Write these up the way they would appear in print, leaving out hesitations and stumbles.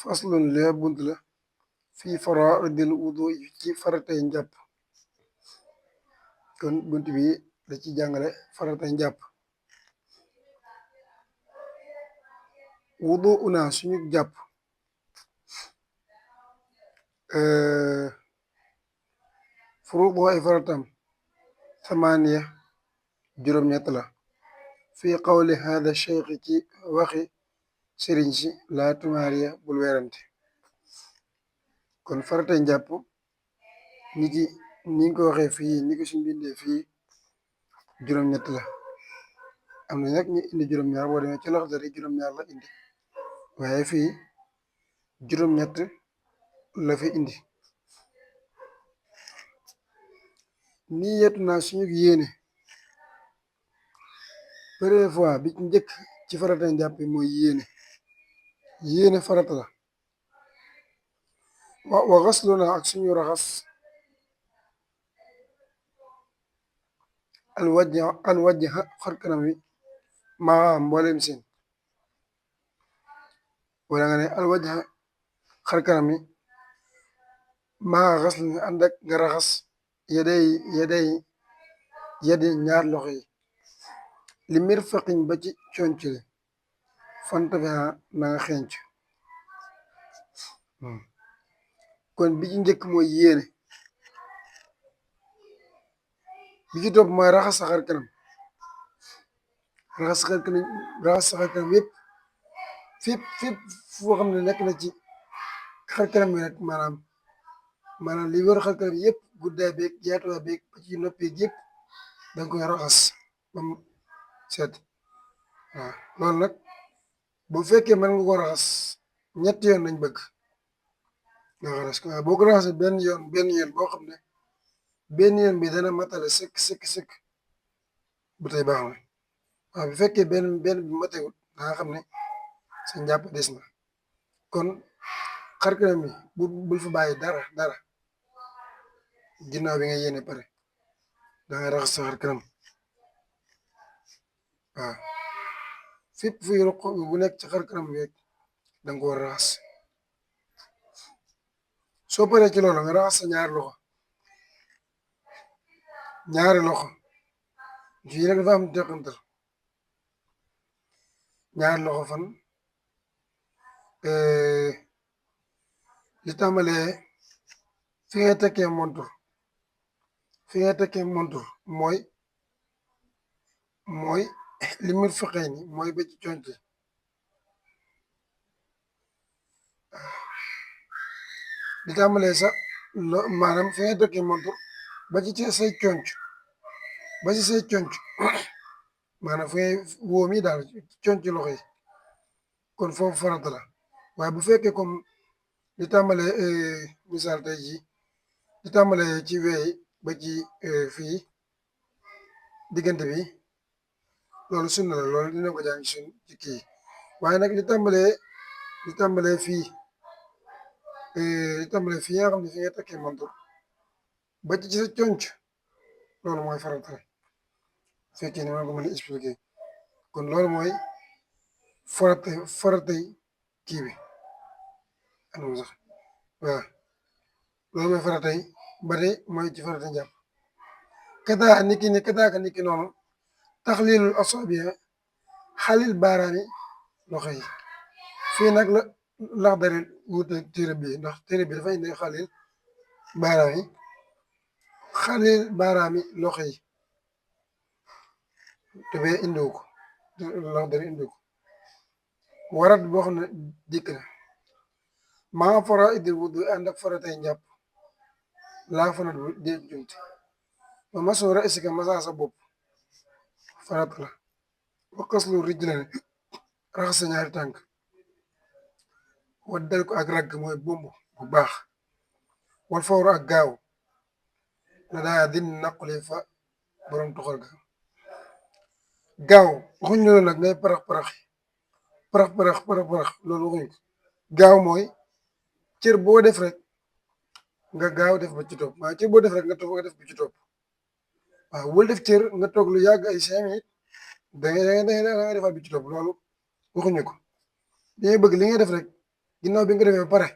faslun lee bunt la fii faraa'idil wudu ci faratay njàpp. kon bunt bi da ci jàngale faratay njàpp. wudu una suñu jàpp furuudu ay faratam tamaaniya juróom-ñett la fii qawli hada cheikh ci waxi sëriñ si laa tumaariya bul weerante. kon faratay njàpp ni ki ni ko waxee fii ni ko suñ bindee fii juróom-ñett la. am na nag ñu indi juróom-ñaar boo demee ci Laxdari juróom-ñaar la indi waaye fii juróom-ñett la fi indi. nii yetu naa suñu yéene première fois bi ci njëkk ci faratay njàpp mooy yéene farata la. wa xaslu naa ak suñu raxas alwajha xar kanam wi maa mboolem seen, wala nga ne alwajha xar kanam wi maa xaslu nga ànd ak nga raxas yadi ñaar loxo yi li mirfaqin ba ci conc li fanta fi na nga xenc. kon bi ci njëkk mooy yéene, bi ci topp mooy raxas sa xar kanam yëpp fépp foo xam ne nekk na ci xar kanam yi rek maanaam li war xar kanam yëpp guddaay beeg yaatuwaay beeg ba ci noppi yëpp danga koy raxas ba mu set. waaw loolu nag bu fekkee mën nga ko raxas ñetti yoon lañ bëgg nga raxas ko. boo ko raxasee benn yoon boo xam ne benn yoon bi dana matale sëkk bu tey baax na. waaw bu fekkee benn bi matewut nga xam ne sa njàpp des na. kon xar kanam yi bul fa bàyyi dara ginnaaw bi nga yéene pare dangay raxas sa xar kanam. waaw fépp fuy roq bu nekk ci xar kanam bi rek danga ko war a raxas. soo paree ci loolu nga raxas sa ñaari loxo fii nag dafa am teqantal. ñaari loxo fan li tàmbalee fi ngay tekkee montur mooy li mur fexee ni mooy ba ci conc li tàmbalee sax maanaam fi ngay tekkee montur ba ci say conc maanaam fi ngay wóom yi daal conc loxo yi. kon foofu farata la. waaye bu fekkee comme li tàmbalee misaal tey ji li tàmbalee ci weey ba ci fii diggante bi loolu sunna la. loolu dina ko jàng ci kii. waaye nag li tàmbalee fii nga xam ne fi nga takkee montur ba ci sa conc loolu mooy farata la fekkee ni ma ko mën a expliqué. kon loolu mooy faratay kii bi anam sax waaw loolu mooy faratay ba tey mooy ci faratay njàpp. kataaka niki noonu taxliilul asaabi xalil baaraami loxo yi. fii nag la Laxdari wuute téere bi ndax téere bi dafa indi xalil baaraami loxo yi te bee indiwu ko. Laxdari indiwu ko. warat boo xam ne dikk na maa faraa'idil wudu ànd ak faratay njàpp laa fanat bu dee jumte ba masoo ra'sika masaa sa bopp farata la. wa xaslu rijlayni raxas sa ñaari tànk waddal ko ak ragg mooy bomb bu baax wal fawru ak gaaw la daa din naqule fa borom toxal ga. gaaw waxuñ loolu nag ngay parax loolu waxuñ ko. gaaw mooy cër boo def rek nga gaaw def ba ci topp. waaw cër boo def rek nga def ba ci topp. waaw bul def cër nga toog lu yàgg ay 5 minutes da ngay defaat bi ci topp loolu waxuñu ko. dañuy bëgg li ngay def rek ginnaaw bi nga defee ba pare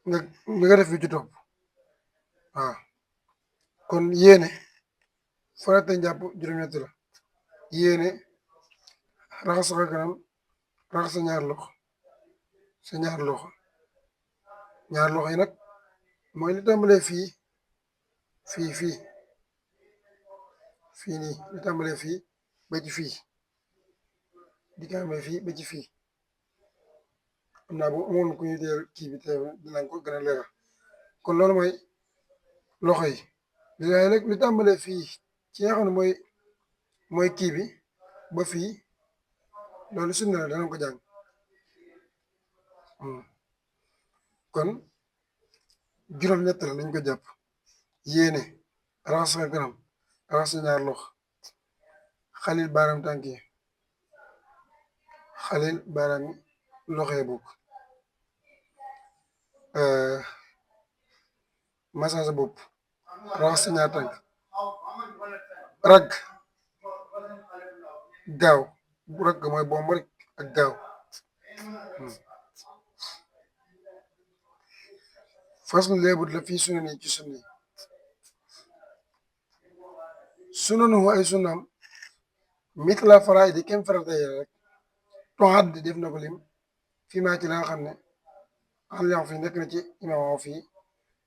nga nga def bi ci topp waaw kon yéene farata njàpp juróom-ñett la yéene raxas sa xar kanam raxas sa ñaar loxo ñaar loxo yi nag mooy li tàmbalee fii fii nii li tàmbalee fii ba ci fii di tàmbalee fii ba ci fii xam naa bu amoon ku ñu teel kii bi teel dinañ ko gën a leeral kon loolu mooy loxo yi li tàmbalee fii ci nga xam ne mooy kii bi ba fii loolu sunna la danañ ko jàng kon juróom-ñett la lañ ko jàpp yéene raxas sa kanam raxas sa ñaar loxo xalil baaraam tànk yi xalil baaraam loxo yi bokk masaa sa bopp raxas sa ñaar tànk ragg gaaw ragg mooy bomb rek ak gaaw faslu leebut la fii sunan yi ci sunna yi sunanu ay sunnaam mitla faraidi kem farata yi rek toxaat di def na ko lim fii maa ci la nga xam ne an lion fi nekk na ci imam fii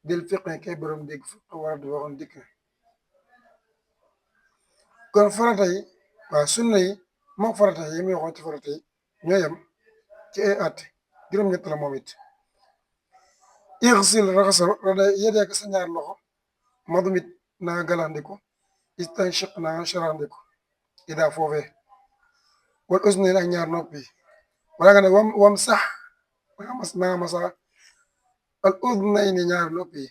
del fiqe kay borom dégg fiq war di waxoon dikk na kon farata yi waaw sunna yi moom farata yi muy waxoon ci farata yi ñoo yem ci ay at juróom-ñett la moom it ixsil raxasal rada yedeek sa ñaar loxo madumit na nga galandiku istanchiq na nga sharaxndiku ida foofee wal usnayn ak ñaar nopp yi wala nga ne wam sax na nga masa al udnayni ñaar nopp yi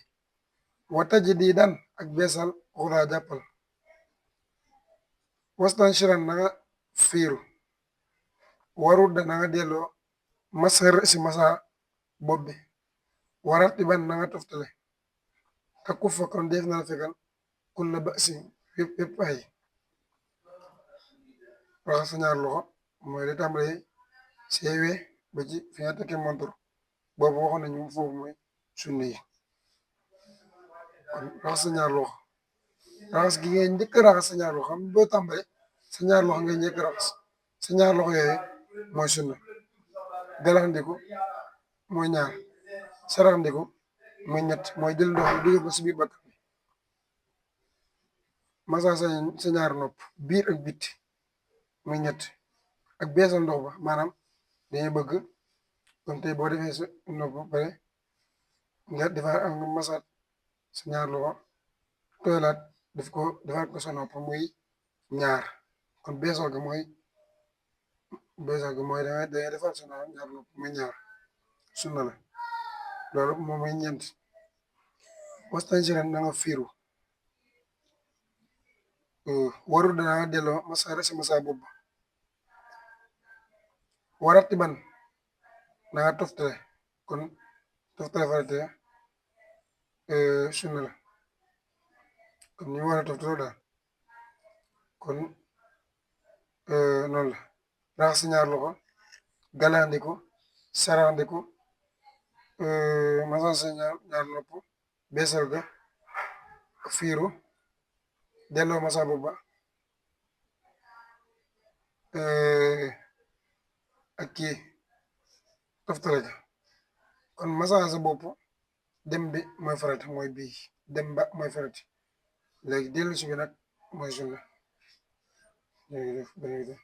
wa tajdidan ak beesal xudaa jàppal wastanshiran na nga fiiru warudda na nga delloo masar si masa bopp bi waratiban na nga toftale ak ku fa kon def na la fekkal kulla ba'sin yëpp ay raxas sa ñaar loxo mooy li tàmbalee seewe ba ci fi nga tekkee montor boobu waxoon nañu foofu mooy sunna yi kon raxas sa ñaar loxo raxas gi ngay njëkk raxas sa ñaar loxo xam boo tàmbalee sa ñaar loxo ngay njëkk raxas sa ñaar loxo yooyu mooy sunna galaxndiku mooy ñaar saraxndiku mooy ñett mooy jël ndox mi dugal ko si biir bakkan bi masa sa ñaar nopp biir ak bitti muy ñett ak beesal ndox ba maanaam dañuy bëgg comme tey boo defee sa nopp ba pare nga defaat am nga masaat sa ñaar loxo tooylaat defaat ko sa nopp muy ñaar kon beesal ga mooy dangay defaat sa ñaar nopp muy ñaar sunna la loolu moom mooy ñeent wastansiran na nga fiiru waru dana delloo masa resi masa bopp warati ban na nga toftale kon toftale farate sunna la kon ñu war a toftale daal kon noonu la raxas si ñaar loxo galandiku saraxndiku masa sa ñaar nopp beesal ga fiiru delloo masa bopp ba ak kii toftale ja kon masa sa bopp dem bi mooy farata mooy bii dem ba mooy farata léegi dellu si bi nag mooy sunna jërëjëf